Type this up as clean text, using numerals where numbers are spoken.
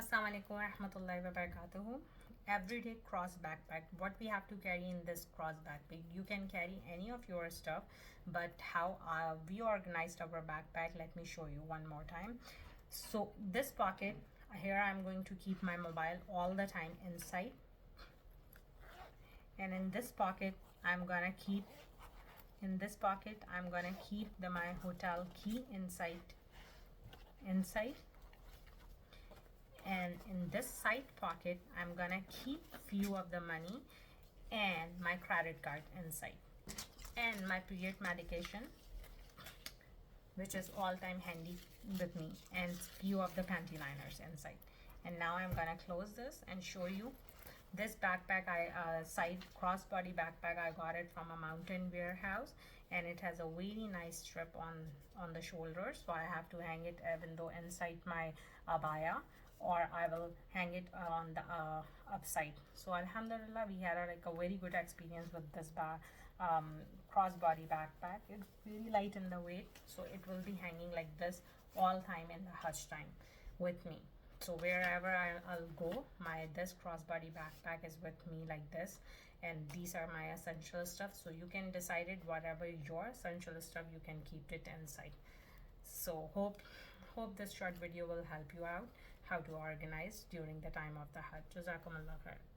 Assalamu alaikum warahmatullahi wabarakatuh. Everyday cross backpack. What we have to carry in this cross backpack? You can carry any of your stuff, but how we organized our backpack, let me show you one more time. So this pocket here, I'm going to keep my mobile all the time inside, and in this pocket I'm gonna keep my hotel key inside, and in this side pocket I'm gonna keep few of the money and my credit card inside, and my period medication, which is all time handy with me, and few of the panty liners inside. And now I'm gonna close this and show you this backpack. I side crossbody backpack, I got it from a mountain warehouse, and it has a very nice strip on the shoulders, so I have to hang it even though inside my abaya, or I will hang it on the upside. So alhamdulillah, we had a very good experience with this crossbody backpack. It's very light in the weight, so it will be hanging like this all time in the Hajj time with me. So wherever I'll go, this crossbody backpack is with me like this, and these are my essential stuff. So you can decide it, whatever your essential stuff, you can keep it inside. So hope this short video will help you out how to organize during the time of the Hajj. Jazakallahu Khairan.